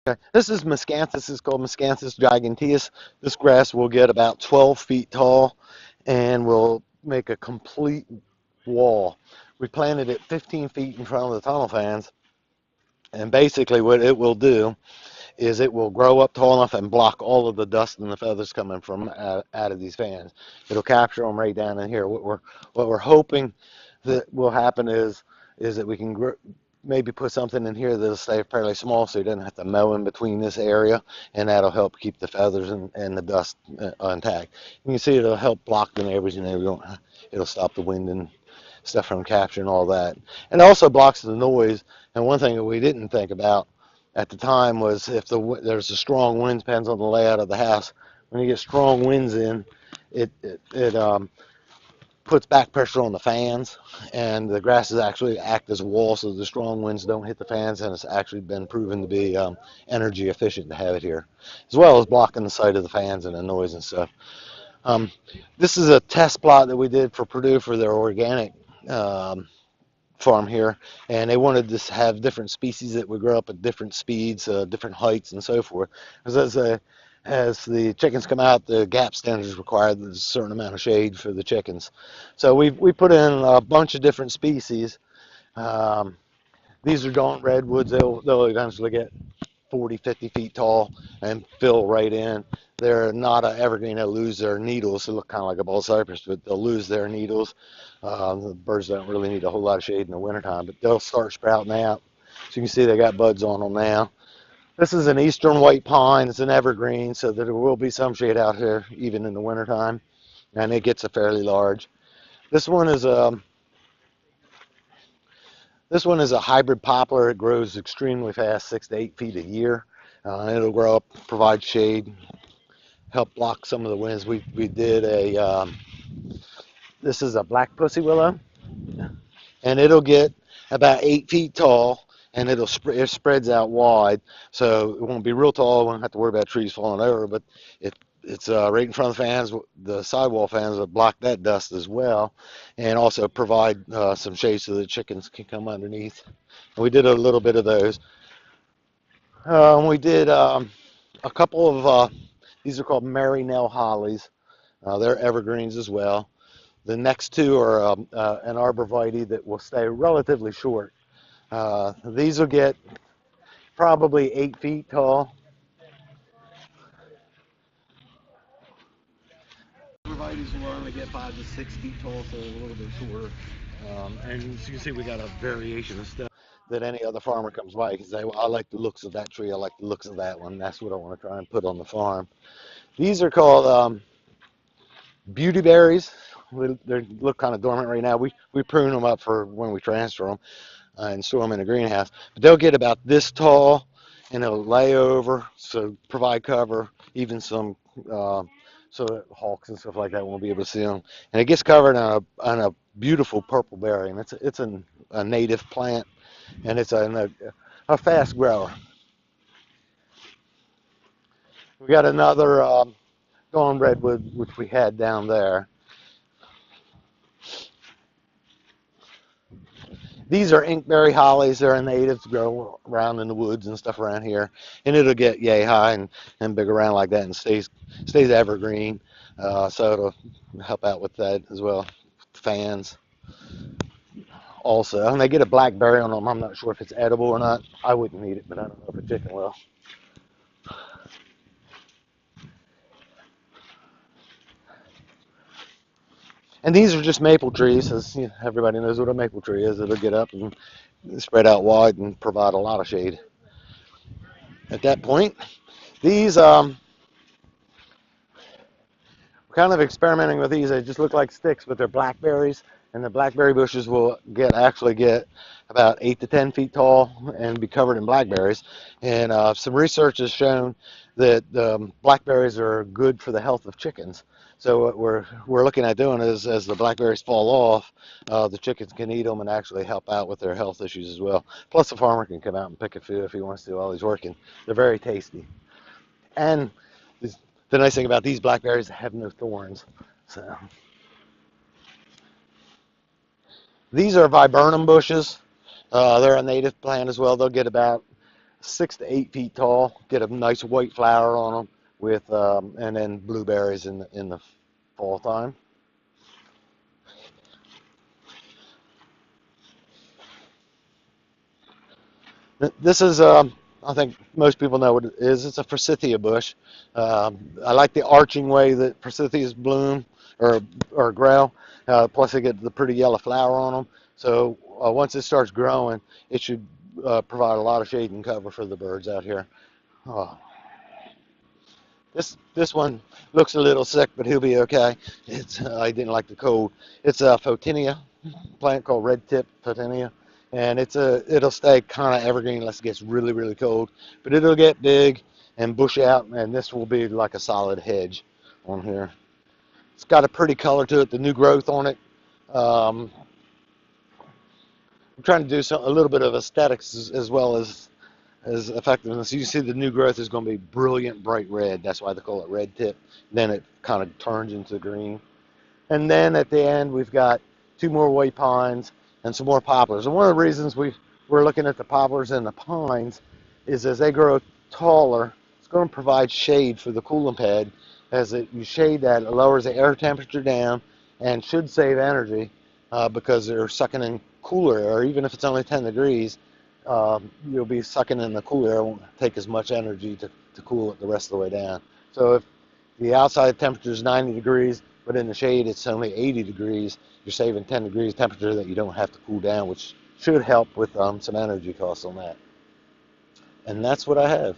Okay. This is Miscanthus. It's called Miscanthus Giganteus. This grass will get about 12 feet tall and will make a complete wall. We planted it 15 feet in front of the tunnel fans, and basically what it will do is it will grow up tall enough and block all of the dust and the feathers coming from out of these fans. It'll capture them right down in here. What we're hoping that will happen is that we can maybe put something in here that'll stay fairly small, so you don't have to mow in between this area, and that'll help keep the feathers and the dust intact. You can see it'll help block the neighbors, it'll stop the wind and stuff from capturing all that. And it also blocks the noise. And one thing that we didn't think about at the time was if there's a strong wind, depends on the layout of the house. When you get strong winds in, it puts back pressure on the fans, and the grasses actually act as a wall, so the strong winds don't hit the fans, and it's actually been proven to be energy efficient to have it here, as well as blocking the sight of the fans and the noise and stuff. This is a test plot that we did for Purdue for their organic farm here, and they wanted to have different species that would grow up at different speeds, different heights, and so forth. As the chickens come out, the gap standards require there's a certain amount of shade for the chickens. So we put in a bunch of different species. These are gaunt redwoods. They'll eventually get 40, 50 feet tall and fill right in. They're not an evergreen. They'll lose their needles. They look kind of like a bald cypress, but they'll lose their needles. The birds don't really need a whole lot of shade in the wintertime, but they'll start sprouting out. So you can see they got buds on them now. This is an eastern white pine. It's an evergreen, so that there will be some shade out here even in the wintertime, and it gets a fairly large. This one is a hybrid poplar. It grows extremely fast, 6 to 8 feet a year. It'll grow up, provide shade, help block some of the winds. We did this is a black pussy willow, and it'll get about 8 feet tall, and it spreads out wide, so it won't be real tall. We won't have to worry about trees falling over, but it's right in front of the fans. The sidewall fans will block that dust as well, and also provide some shade so the chickens can come underneath. And we did a little bit of those. We did a couple of these are called Mary Nell hollies. They're evergreens as well. The next two are an arborvitae that will stay relatively short. These will get probably 8 feet tall. Arborvitaes will only get 5 to 6 feet tall, so they're a little bit shorter. And as you can see, we got a variation of stuff that any other farmer comes by can say, well, I like the looks of that tree, I like the looks of that one. That's what I want to try and put on the farm. These are called beauty berries. They look kind of dormant right now. We prune them up for when we transfer them and store them in a greenhouse. But they'll get about this tall, and they'll lay over, so provide cover, even some so that hawks and stuff like that won't be able to see them. And it gets covered on a beautiful purple berry, and it's a native plant, and it's a fast grower. We got another gone redwood, which we had down there. These are inkberry hollies. They're a native to grow around in the woods and stuff around here, and it'll get yay high and big around like that and stays evergreen. So it'll help out with that as well. Fans also, and they get a blackberry on them. I'm not sure if it's edible or not. I wouldn't eat it, but I don't know if a chicken will. And these are just maple trees, as everybody knows what a maple tree is. It'll get up and spread out wide and provide a lot of shade. At that point, these we're kind of experimenting with these. They just look like sticks, but they're blackberries, and the blackberry bushes will actually get about 8 to 10 feet tall and be covered in blackberries. And some research has shown that blackberries are good for the health of chickens. So what we're looking at doing is, as the blackberries fall off, the chickens can eat them and actually help out with their health issues as well. Plus, the farmer can come out and pick a few if he wants to while he's working. They're very tasty. And the nice thing about these blackberries, they have no thorns. So these are viburnum bushes. They're a native plant as well. They'll get about 6 to 8 feet tall, get a nice white flower on them with, and then blueberries in the fall time. This is, I think most people know what it is. It's a Forsythia bush. I like the arching way that Forsythias bloom or grow. Plus, they get the pretty yellow flower on them. So once it starts growing, it should provide a lot of shade and cover for the birds out here. Oh, this one looks a little sick, but he'll be okay. It's I didn't like the cold. It's a Photinia plant called red tip Photinia, and it'll stay kind of evergreen unless it gets really really cold. But it'll get big and bush out, and this will be like a solid hedge on here. It's got a pretty color to it. The new growth on it. I'm trying to do a little bit of aesthetics as well as effectiveness. You see the new growth is going to be brilliant bright red. That's why they call it red tip. Then it kind of turns into green. And then at the end, we've got 2 more white pines and some more poplars. And one of the reasons we're looking at the poplars and the pines is as they grow taller, it's going to provide shade for the cooling pad. You shade that, it lowers the air temperature down and should save energy because they're sucking in cooler air. Even if it's only 10 degrees, you'll be sucking in the cool air. It won't take as much energy to cool it the rest of the way down. So if the outside temperature is 90 degrees, but in the shade it's only 80 degrees, you're saving 10 degrees temperature that you don't have to cool down, which should help with some energy costs on that. And that's what I have.